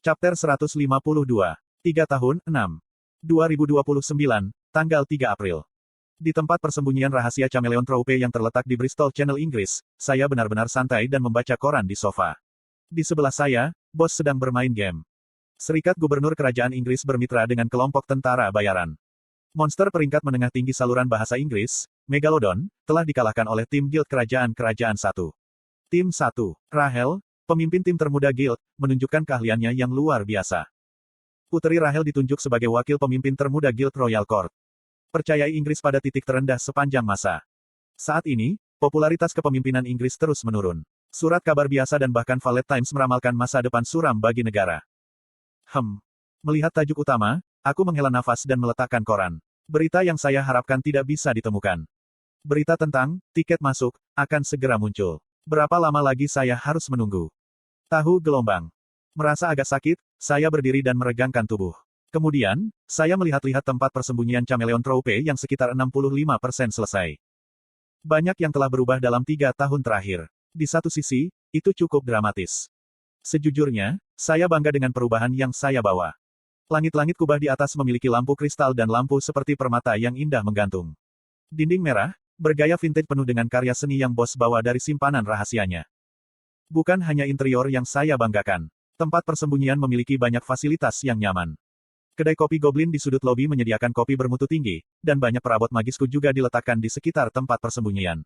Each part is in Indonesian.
Chapter 152. 3 tahun, 6. 2029, tanggal 3 April. Di tempat persembunyian rahasia Chameleon Troupe yang terletak di Bristol Channel Inggris, saya benar-benar santai dan membaca koran di sofa. Di sebelah saya, bos sedang bermain game. Serikat Gubernur Kerajaan Inggris bermitra dengan kelompok tentara bayaran. Monster peringkat menengah tinggi saluran bahasa Inggris, Megalodon, telah dikalahkan oleh tim Guild Kerajaan-Kerajaan 1. Tim 1, Rahel, pemimpin tim termuda Guild, menunjukkan keahliannya yang luar biasa. Putri Rahel ditunjuk sebagai wakil pemimpin termuda Guild Royal Court. Percayai Inggris pada titik terendah sepanjang masa. Saat ini, popularitas kepemimpinan Inggris terus menurun. Surat kabar biasa dan bahkan Valet Times meramalkan masa depan suram bagi negara. Melihat tajuk utama, aku menghela nafas dan meletakkan koran. Berita yang saya harapkan tidak bisa ditemukan. Berita tentang tiket masuk akan segera muncul. Berapa lama lagi saya harus menunggu? Tahu gelombang. Merasa agak sakit, saya berdiri dan meregangkan tubuh. Kemudian, saya melihat-lihat tempat persembunyian Chameleon Troupe yang sekitar 65% selesai. Banyak yang telah berubah dalam 3 tahun terakhir. Di satu sisi, itu cukup dramatis. Sejujurnya, saya bangga dengan perubahan yang saya bawa. Langit-langit kubah di atas memiliki lampu kristal dan lampu seperti permata yang indah menggantung. Dinding merah, bergaya vintage penuh dengan karya seni yang bos bawa dari simpanan rahasianya. Bukan hanya interior yang saya banggakan. Tempat persembunyian memiliki banyak fasilitas yang nyaman. Kedai kopi Goblin di sudut lobi menyediakan kopi bermutu tinggi, dan banyak perabot magisku juga diletakkan di sekitar tempat persembunyian.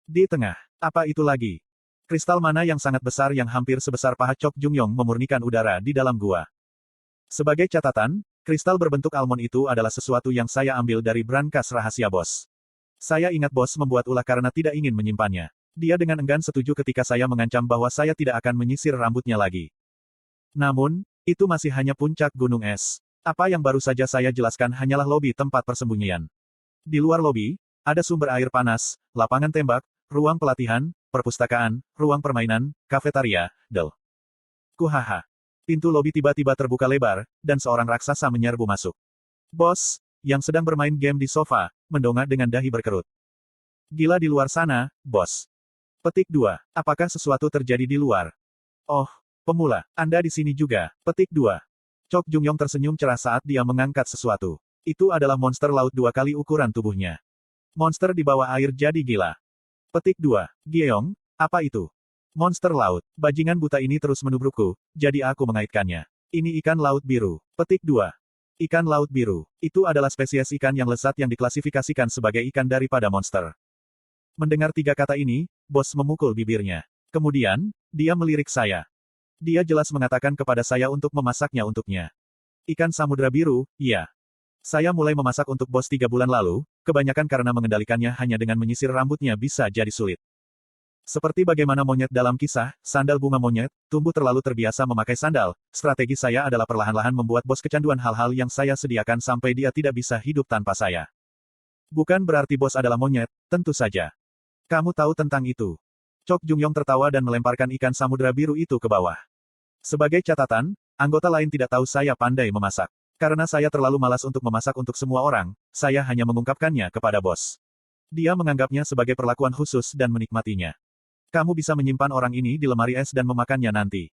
Di tengah, apa itu lagi? Kristal mana yang sangat besar yang hampir sebesar paha Chok Jungyong memurnikan udara di dalam gua. Sebagai catatan, kristal berbentuk almond itu adalah sesuatu yang saya ambil dari brankas rahasia bos. Saya ingat bos membuat ulah karena tidak ingin menyimpannya. Dia dengan enggan setuju ketika saya mengancam bahwa saya tidak akan menyisir rambutnya lagi. Namun, itu masih hanya puncak gunung es. Apa yang baru saja saya jelaskan hanyalah lobi tempat persembunyian. Di luar lobi, ada sumber air panas, lapangan tembak, ruang pelatihan, perpustakaan, ruang permainan, kafetaria, Kuhaha. Pintu lobi tiba-tiba terbuka lebar, dan seorang raksasa menyerbu masuk. Bos, yang sedang bermain game di sofa, mendongak dengan dahi berkerut. Gila di luar sana, bos. Petik 2. Apakah sesuatu terjadi di luar? Oh, pemula, Anda di sini juga. Petik 2. Chok Jungyong tersenyum cerah saat dia mengangkat sesuatu. Itu adalah monster laut 2 kali ukuran tubuhnya. Monster di bawah air jadi gila. Petik 2. Gyeong, apa itu? Monster laut. Bajingan buta ini terus menubrukku, jadi aku mengaitkannya. Ini ikan laut biru. Petik 2. Ikan laut biru. Itu adalah spesies ikan yang lezat yang diklasifikasikan sebagai ikan daripada monster. Mendengar 3 kata ini, bos memukul bibirnya. Kemudian, dia melirik saya. Dia jelas mengatakan kepada saya untuk memasaknya untuknya. Ikan samudra biru, iya. Saya mulai memasak untuk bos 3 bulan lalu, kebanyakan karena mengendalikannya hanya dengan menyisir rambutnya bisa jadi sulit. Seperti bagaimana monyet dalam kisah, sandal bunga monyet, tumbuh terlalu terbiasa memakai sandal, strategi saya adalah perlahan-lahan membuat bos kecanduan hal-hal yang saya sediakan sampai dia tidak bisa hidup tanpa saya. Bukan berarti bos adalah monyet, tentu saja. Kamu tahu tentang itu. Chok Jungyong tertawa dan melemparkan ikan samudra biru itu ke bawah. Sebagai catatan, anggota lain tidak tahu saya pandai memasak. Karena saya terlalu malas untuk memasak untuk semua orang, saya hanya mengungkapkannya kepada bos. Dia menganggapnya sebagai perlakuan khusus dan menikmatinya. Kamu bisa menyimpan orang ini di lemari es dan memakannya nanti.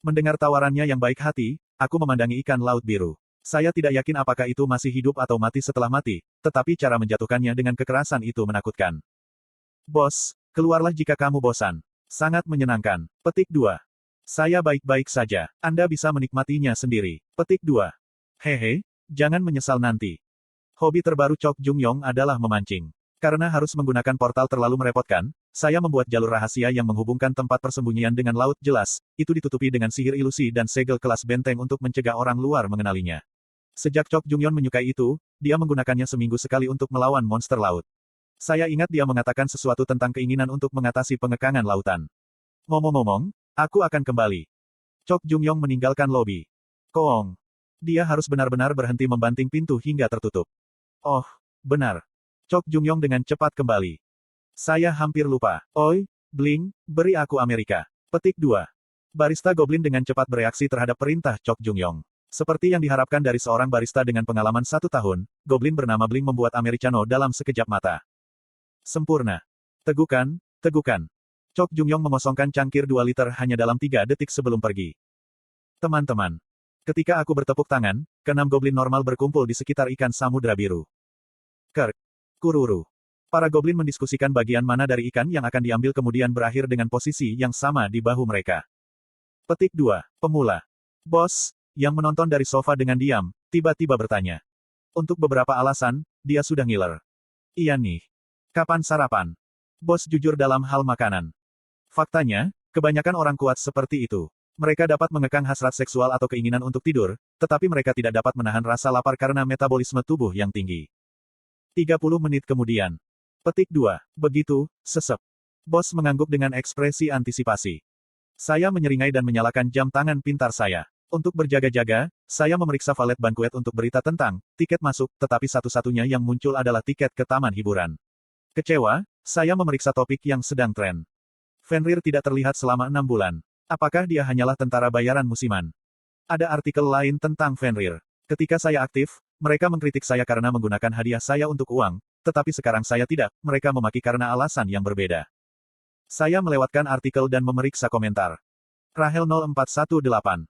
Mendengar tawarannya yang baik hati, aku memandangi ikan laut biru. Saya tidak yakin apakah itu masih hidup atau mati setelah mati, tetapi cara menjatuhkannya dengan kekerasan itu menakutkan. Bos, keluarlah jika kamu bosan. Sangat menyenangkan. Petik 2. Saya baik-baik saja. Anda bisa menikmatinya sendiri. Petik 2. Hehe, jangan menyesal nanti. Hobi terbaru Chok Jungyong adalah memancing. Karena harus menggunakan portal terlalu merepotkan, saya membuat jalur rahasia yang menghubungkan tempat persembunyian dengan laut jelas, itu ditutupi dengan sihir ilusi dan segel kelas benteng untuk mencegah orang luar mengenalinya. Sejak Chok Jungyong menyukai itu, dia menggunakannya seminggu sekali untuk melawan monster laut. Saya ingat dia mengatakan sesuatu tentang keinginan untuk mengatasi pengekangan lautan. Ngomong-ngomong, aku akan kembali. Chok Jungyong meninggalkan lobi. Koong. Dia harus benar-benar berhenti membanting pintu hingga tertutup. Oh, benar. Chok Jungyong dengan cepat kembali. Saya hampir lupa. Oi, Bling, beri aku Amerika. Petik 2. Barista Goblin dengan cepat bereaksi terhadap perintah Chok Jungyong. Seperti yang diharapkan dari seorang barista dengan pengalaman 1 tahun, Goblin bernama Bling membuat Americano dalam sekejap mata. Sempurna. Tegukan, tegukan. Chok Jungyong mengosongkan cangkir 2 liter hanya dalam 3 detik sebelum pergi. Teman-teman. Ketika aku bertepuk tangan, keenam goblin normal berkumpul di sekitar ikan samudra biru. Kirk. Kururu. Para goblin mendiskusikan bagian mana dari ikan yang akan diambil kemudian berakhir dengan posisi yang sama di bahu mereka. Petik 2. Pemula. Bos, yang menonton dari sofa dengan diam, tiba-tiba bertanya. Untuk beberapa alasan, dia sudah ngiler. Iya nih. Kapan sarapan? Bos jujur dalam hal makanan. Faktanya, kebanyakan orang kuat seperti itu. Mereka dapat mengekang hasrat seksual atau keinginan untuk tidur, tetapi mereka tidak dapat menahan rasa lapar karena metabolisme tubuh yang tinggi. 30 menit kemudian. Petik 2. Begitu, sesep. Bos mengangguk dengan ekspresi antisipasi. Saya menyeringai dan menyalakan jam tangan pintar saya. Untuk berjaga-jaga, saya memeriksa valet bankuet untuk berita tentang tiket masuk, tetapi satu-satunya yang muncul adalah tiket ke taman hiburan. Kecewa, saya memeriksa topik yang sedang tren. Fenrir tidak terlihat selama 6 bulan. Apakah dia hanyalah tentara bayaran musiman? Ada artikel lain tentang Fenrir. Ketika saya aktif, mereka mengkritik saya karena menggunakan hadiah saya untuk uang, tetapi sekarang saya tidak, mereka memaki karena alasan yang berbeda. Saya melewatkan artikel dan memeriksa komentar. Rahel 0418.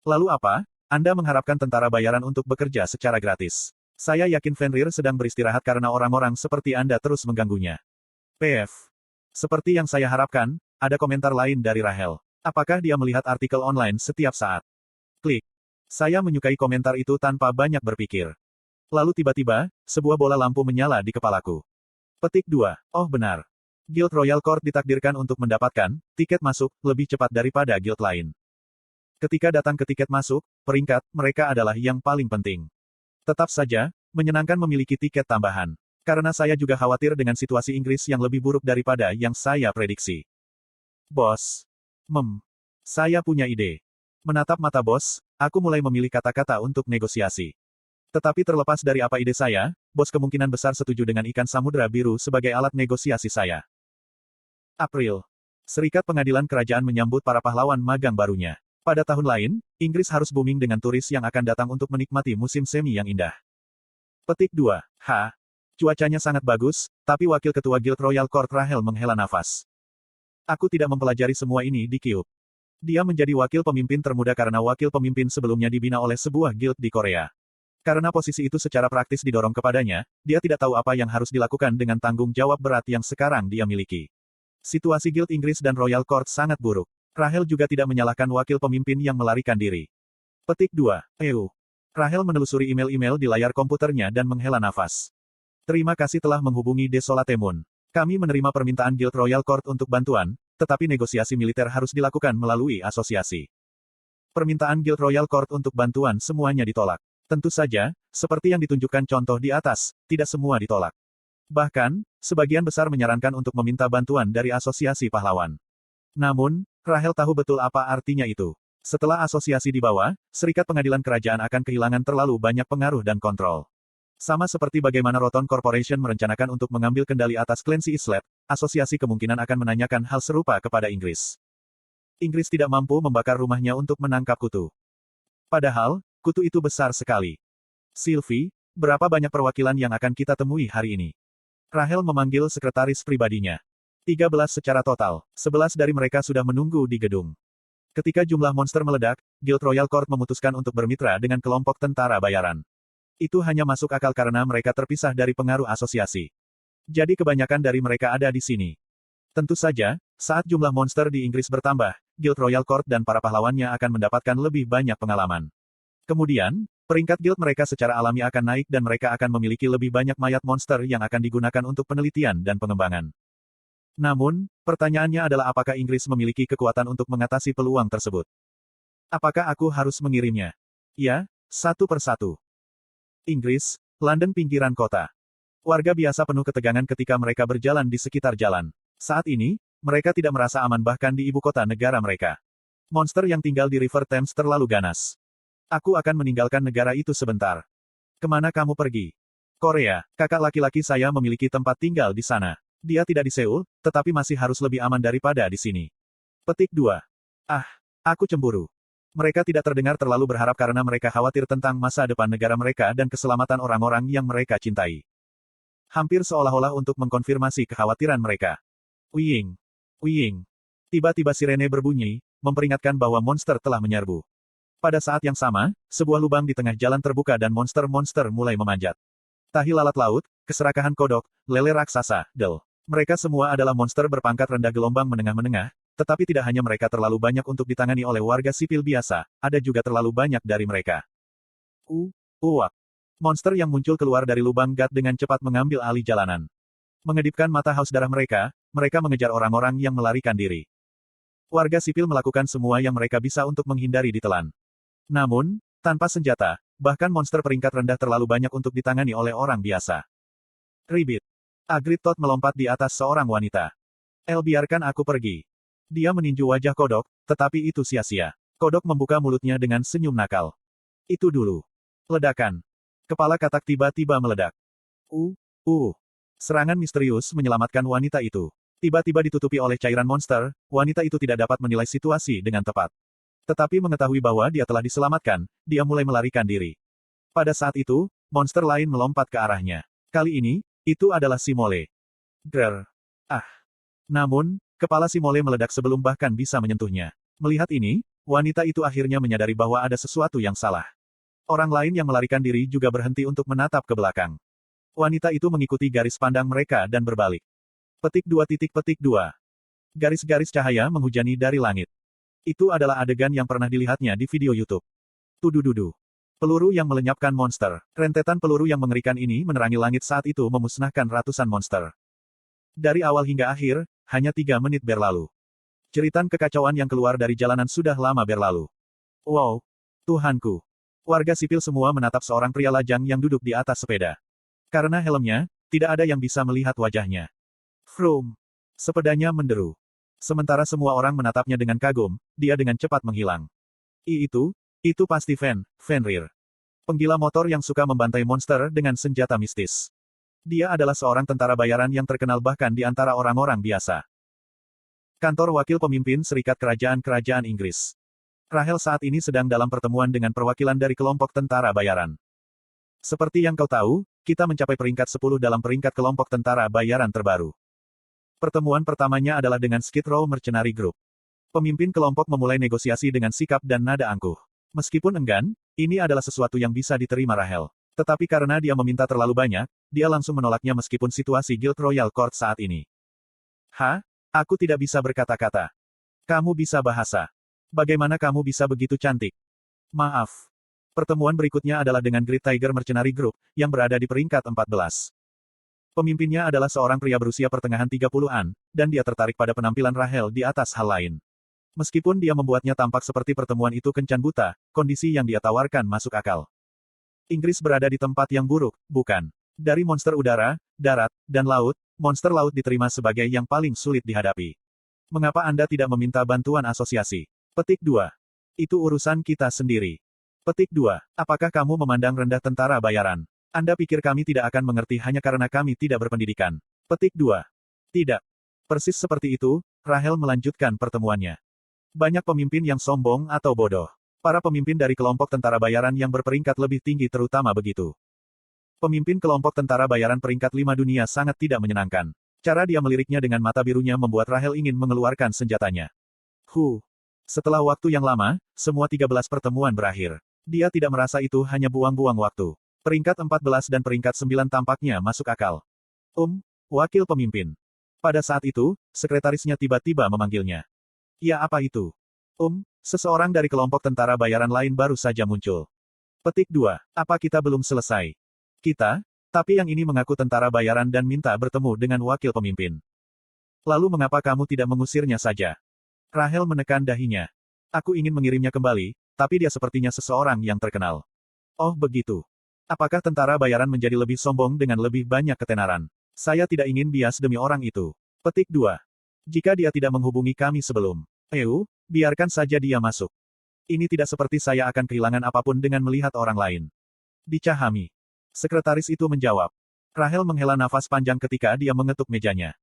Lalu apa? Anda mengharapkan tentara bayaran untuk bekerja secara gratis. Saya yakin Fenrir sedang beristirahat karena orang-orang seperti Anda terus mengganggunya. PF. Seperti yang saya harapkan, ada komentar lain dari Rahel. Apakah dia melihat artikel online setiap saat? Klik. Saya menyukai komentar itu tanpa banyak berpikir. Lalu tiba-tiba, sebuah bola lampu menyala di kepalaku. Petik 2. Oh benar. Guild Royal Court ditakdirkan untuk mendapatkan tiket masuk lebih cepat daripada guild lain. Ketika datang ke tiket masuk, peringkat mereka adalah yang paling penting. Tetap saja, menyenangkan memiliki tiket tambahan. Karena saya juga khawatir dengan situasi Inggris yang lebih buruk daripada yang saya prediksi. Bos. Saya punya ide. Menatap mata bos, aku mulai memilih kata-kata untuk negosiasi. Tetapi terlepas dari apa ide saya, bos kemungkinan besar setuju dengan ikan samudra biru sebagai alat negosiasi saya. April. Serikat Pengadilan Kerajaan menyambut para pahlawan magang barunya. Pada tahun lain, Inggris harus booming dengan turis yang akan datang untuk menikmati musim semi yang indah. Petik 2. Cuacanya sangat bagus, tapi Wakil Ketua Guild Royal Court Rahel menghela nafas. Aku tidak mempelajari semua ini di Kyuup. Dia menjadi wakil pemimpin termuda karena wakil pemimpin sebelumnya dibina oleh sebuah guild di Korea. Karena posisi itu secara praktis didorong kepadanya, dia tidak tahu apa yang harus dilakukan dengan tanggung jawab berat yang sekarang dia miliki. Situasi Guild Inggris dan Royal Court sangat buruk. Rahel juga tidak menyalahkan wakil pemimpin yang melarikan diri. Petik 2. Rahel menelusuri email-email di layar komputernya dan menghela nafas. Terima kasih telah menghubungi Desolate Moon. Kami menerima permintaan Guild Royal Court untuk bantuan, tetapi negosiasi militer harus dilakukan melalui asosiasi. Permintaan Guild Royal Court untuk bantuan semuanya ditolak. Tentu saja, seperti yang ditunjukkan contoh di atas, tidak semua ditolak. Bahkan, sebagian besar menyarankan untuk meminta bantuan dari asosiasi pahlawan. Namun, Rahel tahu betul apa artinya itu. Setelah asosiasi dibawa, Serikat Pengadilan Kerajaan akan kehilangan terlalu banyak pengaruh dan kontrol. Sama seperti bagaimana Roton Corporation merencanakan untuk mengambil kendali atas Clancy Islet, asosiasi kemungkinan akan menanyakan hal serupa kepada Inggris. Inggris tidak mampu membakar rumahnya untuk menangkap kutu. Padahal, kutu itu besar sekali. Sylvie, berapa banyak perwakilan yang akan kita temui hari ini? Rahel memanggil sekretaris pribadinya. 13 secara total, 11 dari mereka sudah menunggu di gedung. Ketika jumlah monster meledak, Guild Royal Court memutuskan untuk bermitra dengan kelompok tentara bayaran. Itu hanya masuk akal karena mereka terpisah dari pengaruh asosiasi. Jadi kebanyakan dari mereka ada di sini. Tentu saja, saat jumlah monster di Inggris bertambah, Guild Royal Court dan para pahlawannya akan mendapatkan lebih banyak pengalaman. Kemudian, peringkat guild mereka secara alami akan naik dan mereka akan memiliki lebih banyak mayat monster yang akan digunakan untuk penelitian dan pengembangan. Namun, pertanyaannya adalah apakah Inggris memiliki kekuatan untuk mengatasi peluang tersebut? Apakah aku harus mengirimnya? Ya, satu persatu. Inggris, London pinggiran kota. Warga biasa penuh ketegangan ketika mereka berjalan di sekitar jalan. Saat ini, mereka tidak merasa aman bahkan di ibu kota negara mereka. Monster yang tinggal di River Thames terlalu ganas. Aku akan meninggalkan negara itu sebentar. Kemana kamu pergi? Korea, kakak laki-laki saya memiliki tempat tinggal di sana. Dia tidak di Seoul, tetapi masih harus lebih aman daripada di sini. Petik 2. Aku cemburu. Mereka tidak terdengar terlalu berharap karena mereka khawatir tentang masa depan negara mereka dan keselamatan orang-orang yang mereka cintai. Hampir seolah-olah untuk mengkonfirmasi kekhawatiran mereka. Wiying. Wiying. Tiba-tiba sirene berbunyi, memperingatkan bahwa monster telah menyerbu. Pada saat yang sama, sebuah lubang di tengah jalan terbuka dan monster-monster mulai memanjat. Tahi lalat laut, keserakahan kodok, lele raksasa, del. Mereka semua adalah monster berpangkat rendah gelombang menengah-menengah, tetapi tidak hanya mereka terlalu banyak untuk ditangani oleh warga sipil biasa, ada juga terlalu banyak dari mereka. Uak. Monster yang muncul keluar dari lubang gat dengan cepat mengambil alih jalanan. Mengedipkan mata haus darah mereka mengejar orang-orang yang melarikan diri. Warga sipil melakukan semua yang mereka bisa untuk menghindari ditelan. Namun, tanpa senjata, bahkan monster peringkat rendah terlalu banyak untuk ditangani oleh orang biasa. Ribit. Agrit Todd melompat di atas seorang wanita. Biarkan aku pergi. Dia meninju wajah kodok, tetapi itu sia-sia. Kodok membuka mulutnya dengan senyum nakal. Itu dulu. Ledakan. Kepala katak tiba-tiba meledak. Serangan misterius menyelamatkan wanita itu. Tiba-tiba ditutupi oleh cairan monster, wanita itu tidak dapat menilai situasi dengan tepat. Tetapi mengetahui bahwa dia telah diselamatkan, dia mulai melarikan diri. Pada saat itu, monster lain melompat ke arahnya. Kali ini, itu adalah si Mole. Grrr. Namun, kepala si Mole meledak sebelum bahkan bisa menyentuhnya. Melihat ini, wanita itu akhirnya menyadari bahwa ada sesuatu yang salah. Orang lain yang melarikan diri juga berhenti untuk menatap ke belakang. Wanita itu mengikuti garis pandang mereka dan berbalik. Petik 2. Garis-garis cahaya menghujani dari langit. Itu adalah adegan yang pernah dilihatnya di video YouTube. Tudududu. Peluru yang melenyapkan monster. Rentetan peluru yang mengerikan ini menerangi langit saat itu memusnahkan ratusan monster. Dari awal hingga akhir, hanya 3 menit berlalu. Jeritan kekacauan yang keluar dari jalanan sudah lama berlalu. Wow. Tuhanku. Warga sipil semua menatap seorang pria lajang yang duduk di atas sepeda. Karena helmnya, tidak ada yang bisa melihat wajahnya. Vroom. Sepedanya menderu. Sementara semua orang menatapnya dengan kagum, dia dengan cepat menghilang. Itu pasti Fenrir. Penggila motor yang suka membantai monster dengan senjata mistis. Dia adalah seorang tentara bayaran yang terkenal bahkan di antara orang-orang biasa. Kantor Wakil Pemimpin Serikat Kerajaan-Kerajaan Inggris. Rahel saat ini sedang dalam pertemuan dengan perwakilan dari kelompok tentara bayaran. Seperti yang kau tahu, kita mencapai peringkat 10 dalam peringkat kelompok tentara bayaran terbaru. Pertemuan pertamanya adalah dengan Skid Row Mercenary Group. Pemimpin kelompok memulai negosiasi dengan sikap dan nada angkuh. Meskipun enggan, ini adalah sesuatu yang bisa diterima Rahel. Tetapi karena dia meminta terlalu banyak, dia langsung menolaknya meskipun situasi Guild Royal Court saat ini. Aku tidak bisa berkata-kata. Kamu bisa bahasa. Bagaimana kamu bisa begitu cantik? Maaf. Pertemuan berikutnya adalah dengan Great Tiger Mercenary Group, yang berada di peringkat 14. Pemimpinnya adalah seorang pria berusia pertengahan 30-an, dan dia tertarik pada penampilan Rahel di atas hal lain. Meskipun dia membuatnya tampak seperti pertemuan itu kencan buta, kondisi yang dia tawarkan masuk akal. Inggris berada di tempat yang buruk, bukan? Dari monster udara, darat, dan laut, monster laut diterima sebagai yang paling sulit dihadapi. Mengapa Anda tidak meminta bantuan asosiasi? Petik 2. Itu urusan kita sendiri. Petik 2. Apakah kamu memandang rendah tentara bayaran? Anda pikir kami tidak akan mengerti hanya karena kami tidak berpendidikan? Petik 2. Tidak. Persis seperti itu, Rahel melanjutkan pertemuannya. Banyak pemimpin yang sombong atau bodoh. Para pemimpin dari kelompok tentara bayaran yang berperingkat lebih tinggi terutama begitu. Pemimpin kelompok tentara bayaran peringkat 5 dunia sangat tidak menyenangkan. Cara dia meliriknya dengan mata birunya membuat Rahel ingin mengeluarkan senjatanya. Setelah waktu yang lama, semua 13 pertemuan berakhir. Dia tidak merasa itu hanya buang-buang waktu. Peringkat 14 dan peringkat 9 tampaknya masuk akal. Wakil pemimpin. Pada saat itu, sekretarisnya tiba-tiba memanggilnya. Ya apa itu? Seseorang dari kelompok tentara bayaran lain baru saja muncul. Petik 2. Apa kita belum selesai? Kita? Tapi yang ini mengaku tentara bayaran dan minta bertemu dengan wakil pemimpin. Lalu mengapa kamu tidak mengusirnya saja? Rahel menekan dahinya. Aku ingin mengirimnya kembali, tapi dia sepertinya seseorang yang terkenal. Oh begitu. Apakah tentara bayaran menjadi lebih sombong dengan lebih banyak ketenaran? Saya tidak ingin bias demi orang itu. Petik 2. Jika dia tidak menghubungi kami sebelum. Biarkan saja dia masuk. Ini tidak seperti saya akan kehilangan apapun dengan melihat orang lain. Dicahami. Sekretaris itu menjawab. Rahel menghela nafas panjang ketika dia mengetuk mejanya.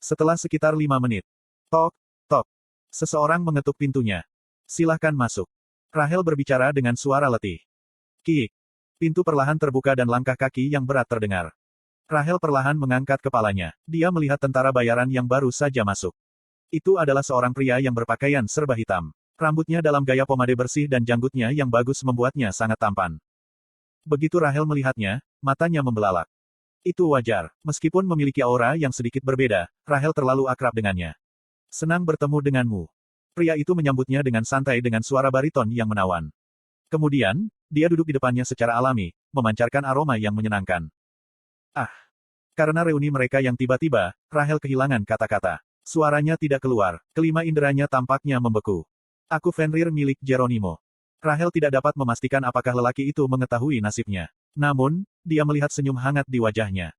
Setelah sekitar 5 menit. Tok, tok. Seseorang mengetuk pintunya. Silahkan masuk. Rahel berbicara dengan suara letih. Kiik. Pintu perlahan terbuka dan langkah kaki yang berat terdengar. Rahel perlahan mengangkat kepalanya. Dia melihat tentara bayaran yang baru saja masuk. Itu adalah seorang pria yang berpakaian serba hitam. Rambutnya dalam gaya pomade bersih dan janggutnya yang bagus membuatnya sangat tampan. Begitu Rahel melihatnya, matanya membelalak. Itu wajar. Meskipun memiliki aura yang sedikit berbeda, Rahel terlalu akrab dengannya. Senang bertemu denganmu. Pria itu menyambutnya dengan santai dengan suara bariton yang menawan. Kemudian, dia duduk di depannya secara alami, memancarkan aroma yang menyenangkan. Ah! Karena reuni mereka yang tiba-tiba, Rahel kehilangan kata-kata. Suaranya tidak keluar, kelima inderanya tampaknya membeku. Aku Fenrir milik Geronimo. Rahel tidak dapat memastikan apakah lelaki itu mengetahui nasibnya. Namun, dia melihat senyum hangat di wajahnya.